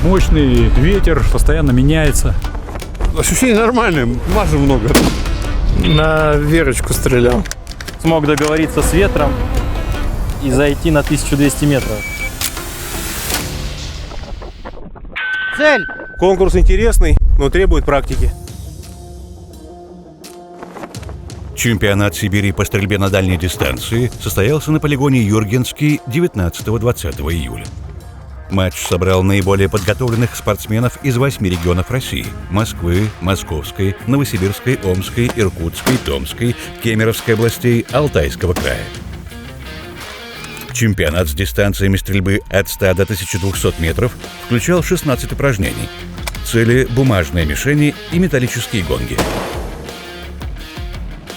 Мощный ветер, постоянно меняется. Ощущение нормальное, мажу много. На Верочку стрелял. Смог договориться с ветром и зайти на 1200 метров. Цель! Конкурс интересный, но требует практики. Чемпионат Сибири по стрельбе на дальней дистанции состоялся на полигоне Юргенский 19-20 июля. Матч собрал наиболее подготовленных спортсменов из 8 регионов России – Москвы, Московской, Новосибирской, Омской, Иркутской, Томской, Кемеровской областей, Алтайского края. Чемпионат с дистанциями стрельбы от 100 до 1200 метров включал 16 упражнений. Цели – бумажные мишени и металлические гонги.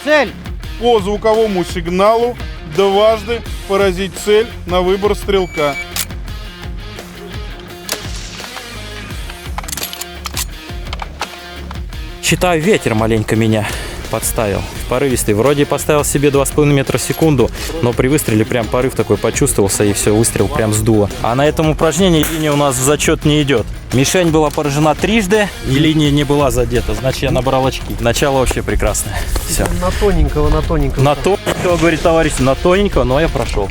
Цель! По звуковому сигналу дважды поразить цель на выбор стрелка. Считаю, ветер маленько меня подставил. Порывистый. Вроде поставил себе 2,5 метра в секунду, но при выстреле прям порыв такой почувствовался, и все, выстрел прям сдуло. А на этом упражнении линия у нас в зачет не идет. Мишень была поражена трижды, и линия не была задета. Значит, я набрал очки. Начало вообще прекрасное. Все. На тоненького, на тоненького. На тоненького, говорит товарищ, на тоненького, но я прошел.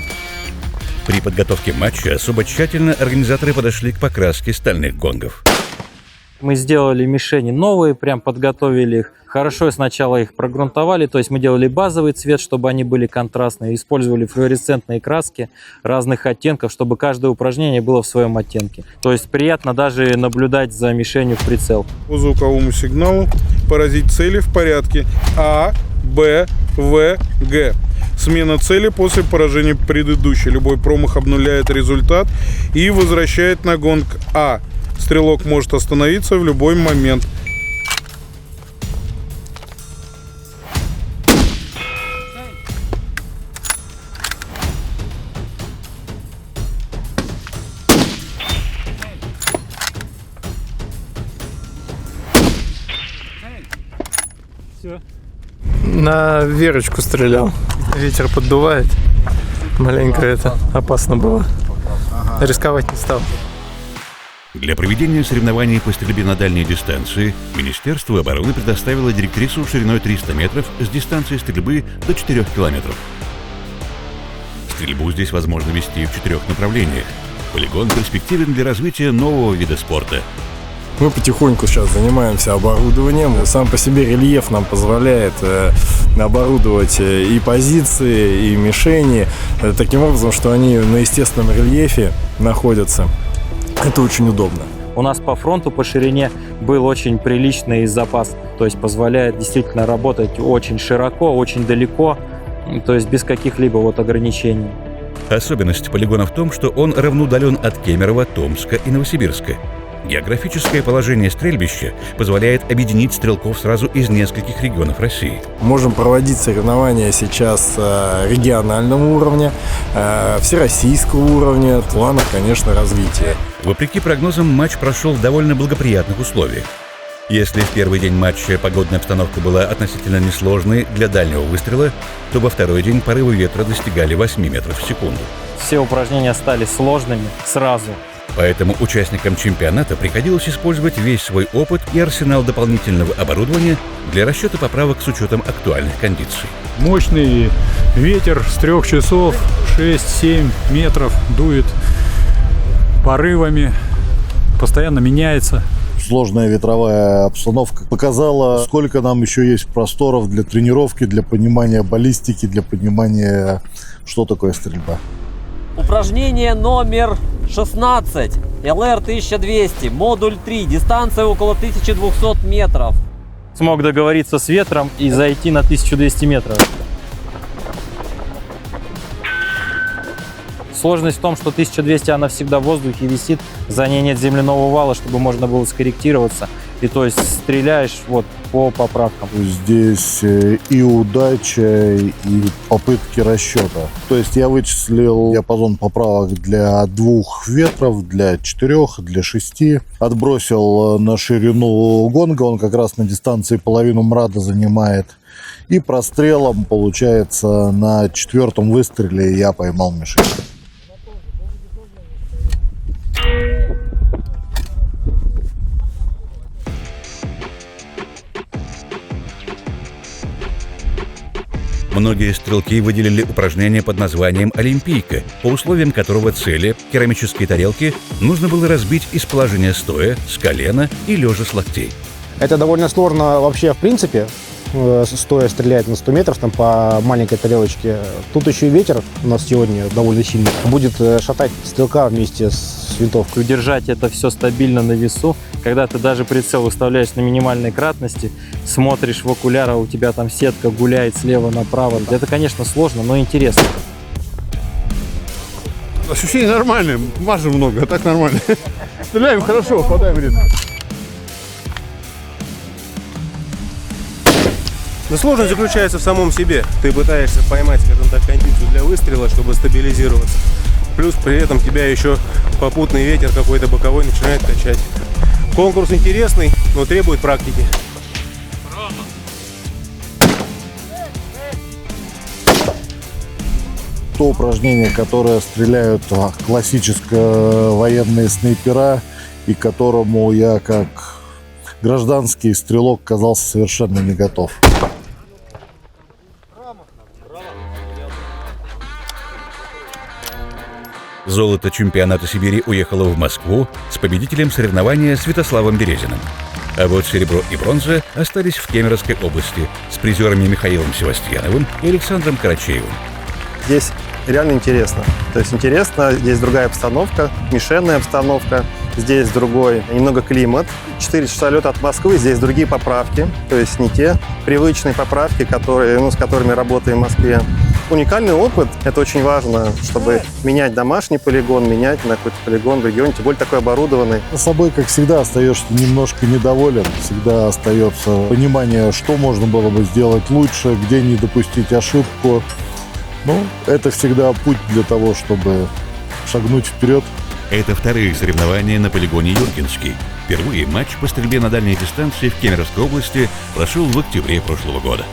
При подготовке матча особо тщательно организаторы подошли к покраске стальных гонгов. Мы сделали мишени новые, прям подготовили их. Хорошо сначала их прогрунтовали, то есть мы делали базовый цвет, чтобы они были контрастные. Использовали флуоресцентные краски разных оттенков, чтобы каждое упражнение было в своем оттенке. То есть приятно даже наблюдать за мишенью в прицел. По звуковому сигналу поразить цели в порядке А, Б, В, Г. Смена цели после поражения предыдущей. Любой промах обнуляет результат и возвращает на гонг А. Стрелок может остановиться в любой момент. На Верочку стрелял. Ветер поддувает. Маленько это опасно было. Рисковать не стал. Для проведения соревнований по стрельбе на дальней дистанции Министерство обороны предоставило директрису шириной 300 метров с дистанцией стрельбы до 4 километров. Стрельбу здесь возможно вести в 4 направлениях. Полигон перспективен для развития нового вида спорта. Мы потихоньку сейчас занимаемся оборудованием. Сам по себе рельеф нам позволяет оборудовать и позиции, и мишени таким образом, что они на естественном рельефе находятся. Это очень удобно. У нас по фронту, по ширине был очень приличный запас. То есть позволяет действительно работать очень широко, очень далеко. То есть без каких-либо вот ограничений. Особенность полигона в том, что он равноудален от Кемерово, Томска и Новосибирска. Географическое положение стрельбища позволяет объединить стрелков сразу из нескольких регионов России. Можем проводить соревнования сейчас регионального уровня, всероссийского уровня, в планах, конечно, развития. Вопреки прогнозам, матч прошел в довольно благоприятных условиях. Если в первый день матча погодная обстановка была относительно несложной для дальнего выстрела, то во второй день порывы ветра достигали 8 метров в секунду. Все упражнения стали сложными сразу. Поэтому участникам чемпионата приходилось использовать весь свой опыт и арсенал дополнительного оборудования для расчета поправок с учетом актуальных кондиций. Мощный ветер с 3 часов, 6-7 метров дует порывами, постоянно меняется. Сложная ветровая обстановка показала, сколько нам еще есть просторов для тренировки, для понимания баллистики, для понимания, что такое стрельба. Упражнение номер 16. ЛР-1200. Модуль 3. Дистанция около 1200 метров. Смог договориться с ветром и зайти на 1200 метров. Сложность в том, что 1200 она всегда в воздухе висит, за ней нет земляного вала, чтобы можно было скорректироваться. И то есть стреляешь вот по поправкам. Здесь и удача, и попытки расчета. То есть я вычислил диапазон поправок для 2 ветров, для 4, для 6. Отбросил на ширину гонга, он как раз на дистанции половину МРАДа занимает. И прострелом, получается, на 4-м выстреле я поймал мишень. Многие стрелки выделили упражнение под названием «Олимпийка», по условиям которого цели, керамические тарелки, нужно было разбить из положения стоя, с колена и лежа с локтей. Это довольно сложно вообще в принципе, стоя стрелять на 100 метров там, по маленькой тарелочке. Тут еще и ветер у нас сегодня довольно сильный. Будет шатать стрелка вместе с винтовкой. Удержать это все стабильно на весу, когда ты даже прицел выставляешь на минимальной кратности, смотришь в окуляр, а у тебя там сетка гуляет слева направо. Это, конечно, сложно, но интересно. Ощущения нормальные, мажем много, а так нормально. Стреляем хорошо, попадаем редко. Но сложность заключается в самом себе. Ты пытаешься поймать, скажем так, кондицию для выстрела, чтобы стабилизироваться. Плюс при этом тебя еще попутный ветер какой-то боковой начинает качать. Конкурс интересный, но требует практики. То упражнение, которое стреляют классические военные снайпера, и к которому я как гражданский стрелок казался совершенно не готов. Золото чемпионата Сибири уехало в Москву с победителем соревнования Святославом Березиным. А вот серебро и бронза остались в Кемеровской области с призерами Михаилом Севастьяновым и Александром Карачеевым. Здесь реально интересно. То есть интересно, здесь другая обстановка, мишенная обстановка, здесь другой немного климат. 4 часа лета от Москвы, здесь другие поправки, то есть не те привычные поправки, с которыми работаем в Москве. Уникальный опыт, это очень важно, чтобы менять домашний полигон, менять на какой-то полигон в регионе, тем более такой оборудованный. С собой, как всегда, остаешься немножко недоволен. Всегда остается понимание, что можно было бы сделать лучше, где не допустить ошибку. Ну, это всегда путь для того, чтобы шагнуть вперед. Это вторые соревнования на полигоне Юргенский. Впервые матч по стрельбе на дальней дистанции в Кемеровской области прошел в октябре прошлого года.